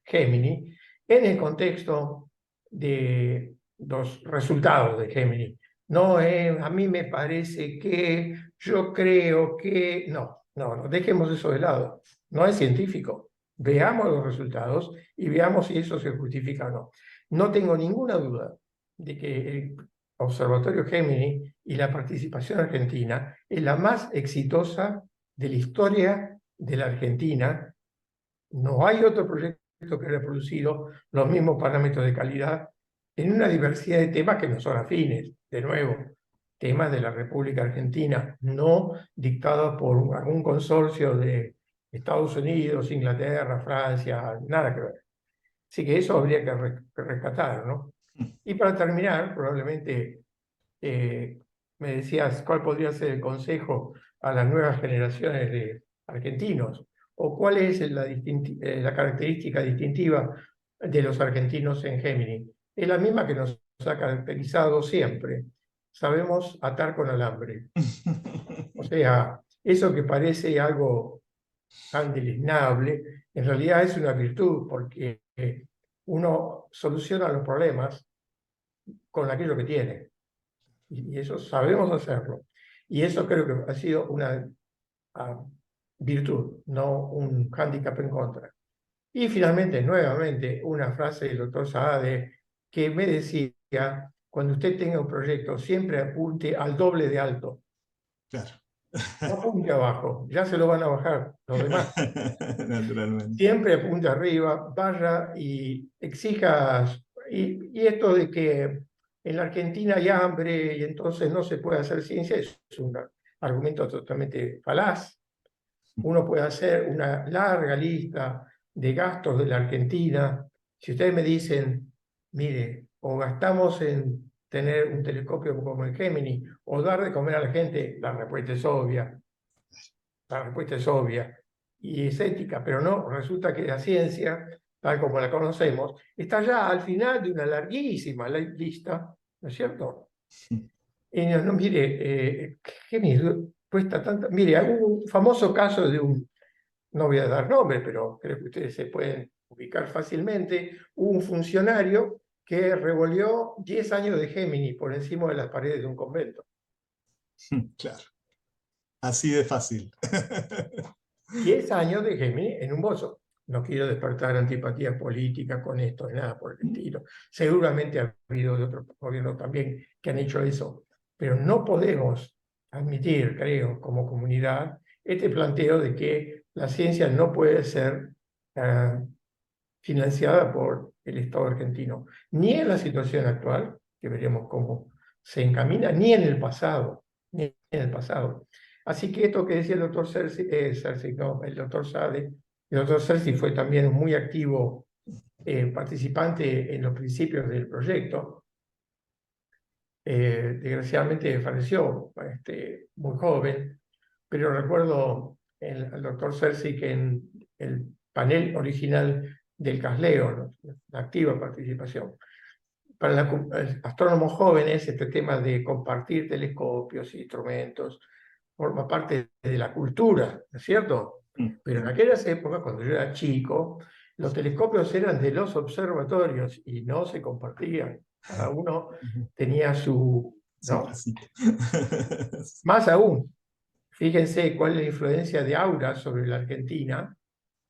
Gemini en el contexto de los resultados de Gemini. No, a mí me parece que, yo creo que... No, dejemos eso de lado. No es científico. Veamos los resultados y veamos si eso se justifica o no. No tengo ninguna duda de que el Observatorio Gemini y la participación argentina es la más exitosa de la historia de la Argentina. No hay otro proyecto que haya producido los mismos parámetros de calidad en una diversidad de temas que no son afines, de nuevo, temas de la República Argentina, no dictados por algún consorcio de Estados Unidos, Inglaterra, Francia, nada que ver. Así que eso habría que rescatar, ¿no? Y para terminar, probablemente me decías cuál podría ser el consejo a las nuevas generaciones de argentinos, o cuál es la característica distintiva de los argentinos en Gemini. Es la misma que nos ha caracterizado siempre. Sabemos atar con alambre. O sea, eso que parece algo tan deleznable, en realidad es una virtud, porque uno soluciona los problemas con aquello que tiene. Y eso sabemos hacerlo. Y eso creo que ha sido una virtud, no un hándicap en contra. Y finalmente, nuevamente, una frase del doctor Saade que me decía, cuando usted tenga un proyecto, siempre apunte al doble de alto. Claro. No apunte abajo, ya se lo van a bajar los demás. Naturalmente. Siempre apunte arriba, vaya y exija. Y esto de que en la Argentina hay hambre y entonces no se puede hacer ciencia es un argumento totalmente falaz. Uno puede hacer una larga lista de gastos de la Argentina. Si ustedes me dicen, mire, o gastamos en tener un telescopio como el Gemini, o dar de comer a la gente, la respuesta es obvia. La respuesta es obvia y es ética, pero no, resulta que la ciencia, tal como la conocemos, está ya al final de una larguísima lista, ¿no es cierto? Y no, mire, Gemini cuesta tanto. Mire, hay un famoso caso de un, no voy a dar nombre, pero creo que ustedes se pueden ubicar fácilmente, un funcionario que revolvió 10 años de Gemini por encima de las paredes de un convento. Claro. Así de fácil. 10 años de Gemini en un bolso. No quiero despertar antipatía política con esto, ni nada por el estilo. Seguramente ha habido de otros gobiernos también que han hecho eso, pero no podemos admitir, creo, como comunidad, este planteo de que la ciencia no puede ser financiada por el Estado argentino, ni en la situación actual, que veremos cómo se encamina, ni en el pasado, ni en el pasado. Así que esto que decía el doctor Cerci, no, el doctor Sade, el doctor Cerci fue también muy activo participante en los principios del proyecto. Desgraciadamente falleció muy joven, pero recuerdo al doctor Cerci que en el panel original del CASLEO, ¿no?, la activa participación. Para astrónomos jóvenes, este tema de compartir telescopios e instrumentos forma parte de la cultura, ¿no es cierto? Pero en aquellas épocas, cuando yo era chico, los telescopios eran de los observatorios y no se compartían. Cada uno tenía su... Su ¿no? casita. Más aún, fíjense cuál es la influencia de Aura sobre la Argentina,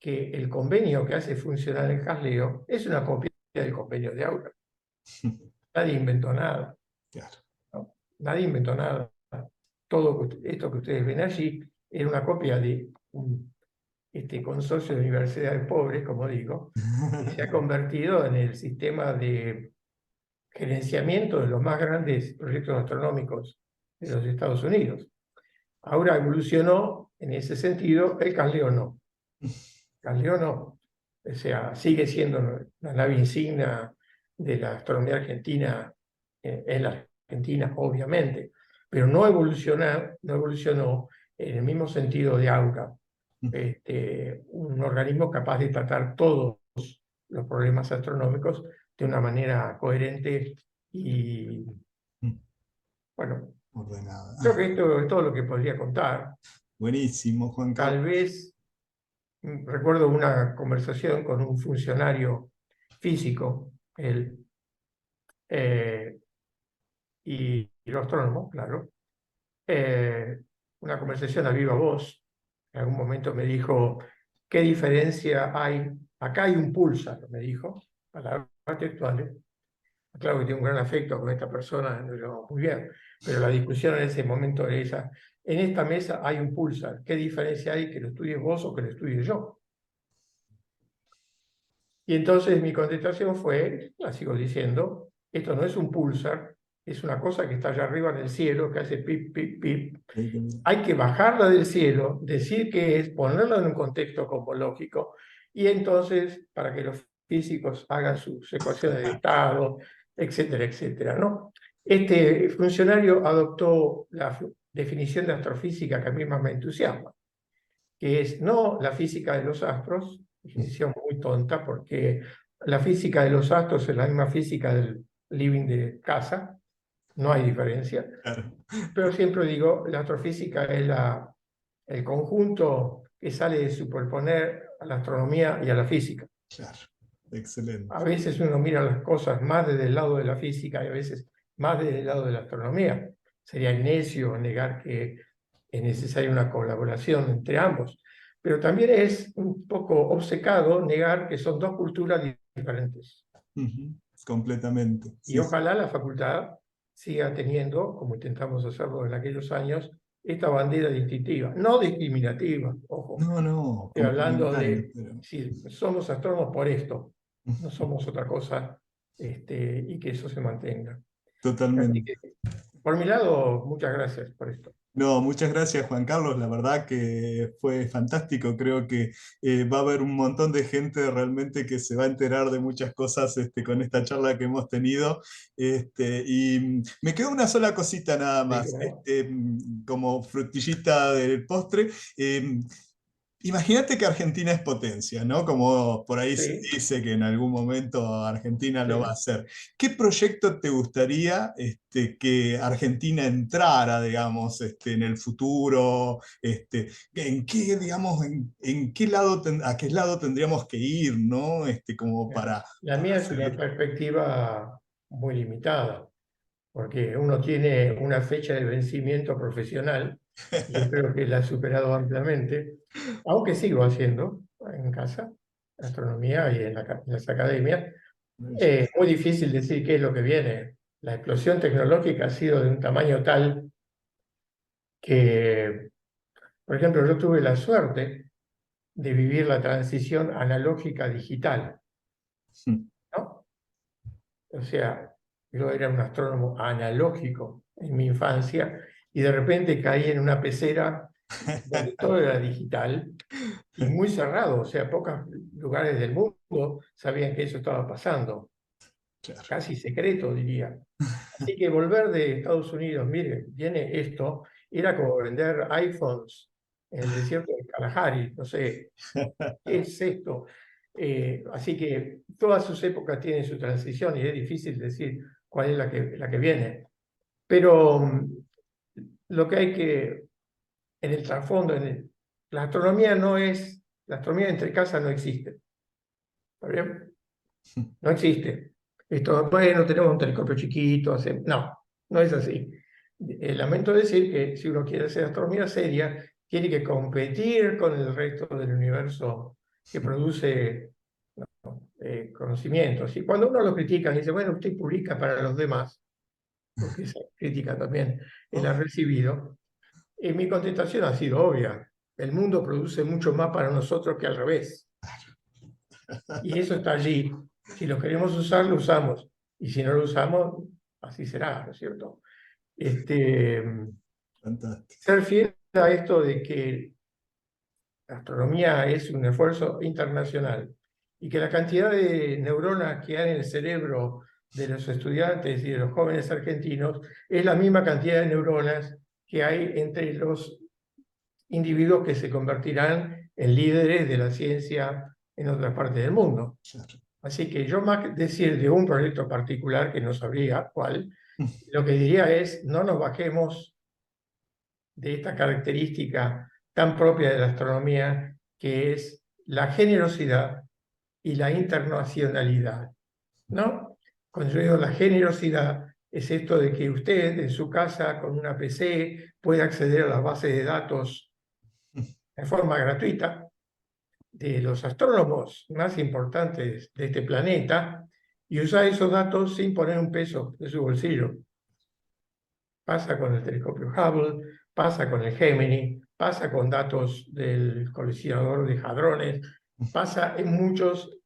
que el convenio que hace funcionar el CASLEO es una copia del convenio de Aura. Nadie inventó nada. Claro. ¿No? Nadie inventó nada. Todo esto que ustedes ven allí era una copia de un consorcio de universidades pobres, como digo, que se ha convertido en el sistema de gerenciamiento de los más grandes proyectos astronómicos de los Estados Unidos. Ahora evolucionó en ese sentido, el CASLEO no. CASLEO no. O sea, sigue siendo la nave insignia de la astronomía argentina en la Argentina, obviamente, pero no evolucionó en el mismo sentido de Aura, un organismo capaz de tratar todos los problemas astronómicos de una manera coherente y, bueno, Ordenada. creo que esto es todo lo que podría contar. Buenísimo, Juan Carlos. Tal vez recuerdo una conversación con un funcionario físico, él, y el astrónomo, claro, una conversación a viva voz. En algún momento me dijo, ¿qué diferencia hay? Acá hay un púlsar, me dijo, palabras textuales. Claro que tengo un gran afecto con esta persona, nos llevamos muy bien, pero la discusión en ese momento era esa. En esta mesa hay un púlsar. ¿Qué diferencia hay que lo estudies vos o que lo estudie yo? Y entonces mi contestación fue, la sigo diciendo, Esto no es un pulsar, es una cosa que está allá arriba en el cielo, que hace pip, pip, pip. Hay que bajarla del cielo, decir qué es, ponerlo en un contexto cosmológico, y entonces, para que los físicos hagan sus ecuaciones de estado, etcétera, etcétera, ¿no? Este funcionario adoptó la definición de astrofísica que a mí más me entusiasma, que es no la física de los astros, definición muy tonta, porque la física de los astros es la misma física del living de casa, no hay diferencia, Claro, pero siempre digo, la astrofísica es el conjunto que sale de superponer a la astronomía y a la física. claro, excelente. A veces uno mira las cosas más desde el lado de la física y a veces más desde el lado de la astronomía. Sería necio negar que es necesaria una colaboración entre ambos, pero también es un poco obcecado negar que son dos culturas diferentes. Ujú, completamente, Y sí, sí. ojalá la facultad siga teniendo, como intentamos hacerlo en aquellos años, esta bandera distintiva, no discriminativa, ojo. No, no, Estoy hablando complementario, de pero... si somos astrónomos por esto, no somos otra cosa, y que eso se mantenga. Así Totalmente. que, por mi lado, muchas gracias por esto. No, muchas gracias Juan Carlos, la verdad que fue fantástico, creo que va a haber un montón de gente realmente que se va a enterar de muchas cosas con esta charla que hemos tenido. Y me quedó una sola cosita nada Sí, más, ¿no? como frutillita del postre. Imagínate que Argentina es potencia, ¿no? Como por ahí se Sí, dice que en algún momento Argentina lo va a sí. hacer. ¿Qué proyecto te gustaría que Argentina entrara, digamos, en el futuro? ¿En qué, digamos, en qué lado, a qué lado tendríamos que ir, ¿no? Como La para mía es una seguir. perspectiva muy limitada, porque uno tiene una fecha de vencimiento profesional, y yo creo que la he superado ampliamente, aunque sigo haciendo en casa, astronomía y en las academias. Muy difícil decir qué es lo que viene. La explosión tecnológica ha sido de un tamaño tal que, por ejemplo, yo tuve la suerte de vivir la transición analógica a digital, ¿no? O sea, yo era un astrónomo analógico en mi infancia y de repente caí en una pecera donde todo era digital y muy cerrado, o sea, pocos lugares del mundo sabían que eso estaba pasando, Claro. casi secreto, diría. Así que volver de Estados Unidos, mire, viene esto, era como vender iPhones en el desierto de Kalahari, no sé, ¿qué es esto? Así que todas sus épocas tienen su transición y es difícil decir cuál es la que viene. Pero lo que hay que, en el trasfondo, la astronomía no es, la astronomía entre casas no existe, ¿está bien? No existe. Esto, bueno, tenemos un telescopio chiquito, no, no es así. Lamento decir que si uno quiere hacer astronomía seria, tiene que competir con el resto del universo que produce conocimientos. Y cuando uno lo critica, dice, bueno, usted publica para los demás, porque esa crítica también la ha recibido, y mi contestación ha sido obvia. El mundo produce mucho más para nosotros que al revés. Y eso está allí. Si lo queremos usar, lo usamos. Y si no lo usamos, así será, ¿no es cierto? Este, Fantástico. ser fiel a esto de que la astronomía es un esfuerzo internacional y que la cantidad de neuronas que hay en el cerebro de los estudiantes y de los jóvenes argentinos es la misma cantidad de neuronas que hay entre los individuos que se convertirán en líderes de la ciencia en otras partes del mundo. Claro. Así que yo más que decir de un proyecto particular, que no sabría cuál, lo que diría es no nos bajemos de esta característica tan propia de la astronomía, que es la generosidad y la internacionalidad, ¿no? Cuando yo digo la generosidad, es esto de que usted en su casa con una PC puede acceder a las bases de datos de forma gratuita de los astrónomos más importantes de este planeta y usar esos datos sin poner un peso de su bolsillo. Pasa con el telescopio Hubble, pasa con el Gemini, pasa con datos del colisionador de hadrones, pasa en muchos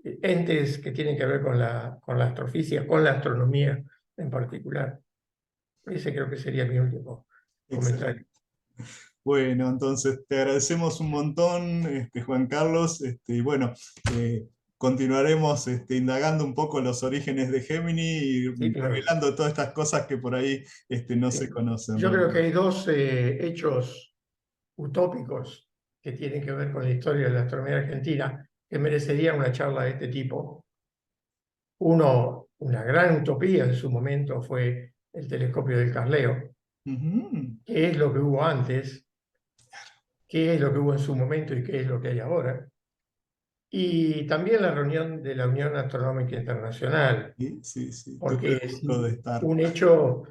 entes que tienen que ver con la astrofísica, con la astronomía en particular. Ese creo que sería mi último comentario. Excelente. Bueno, entonces te agradecemos un montón, Juan Carlos, y bueno, continuaremos indagando un poco los orígenes de Gemini Sí, y claro. revelando todas estas cosas que por ahí no Sí. se conocen Yo creo que realmente. hay dos hechos utópicos que tienen que ver con la historia de la astronomía argentina que merecerían una charla de este tipo. Uno, una gran utopía en su momento fue el telescopio del Carleo. Ujú. ¿Qué es lo que hubo antes? ¿Qué es lo que hubo en su momento y qué es lo que hay ahora? Y también la reunión de la Unión Astronómica Internacional, Sí, sí, sí, tuve porque el es gusto de estar. un hecho.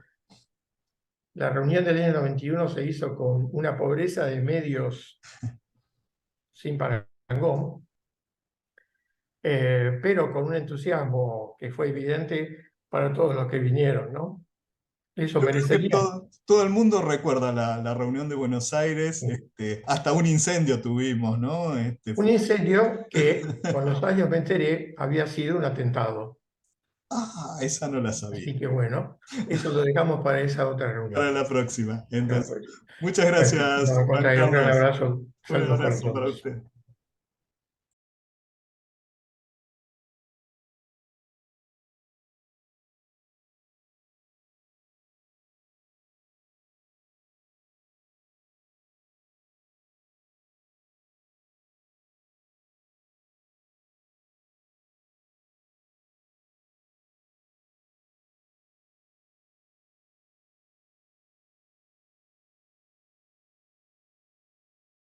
La reunión del año 91 se hizo con una pobreza de medios sin parangón, pero con un entusiasmo que fue evidente para todos los que vinieron, ¿no? Eso Yo creo que merecería todo el mundo recuerda la reunión de Buenos Aires, hasta un incendio tuvimos, ¿no? un incendio que con los años me enteré había sido un atentado. Ah, esa no la sabía. Así que bueno, eso lo dejamos para esa otra Para reunión. la próxima. Bueno, Entonces, muchas no, gracias, al Juan contrario, un gran Carlos. abrazo, Un saludos para abrazo para todos. usted.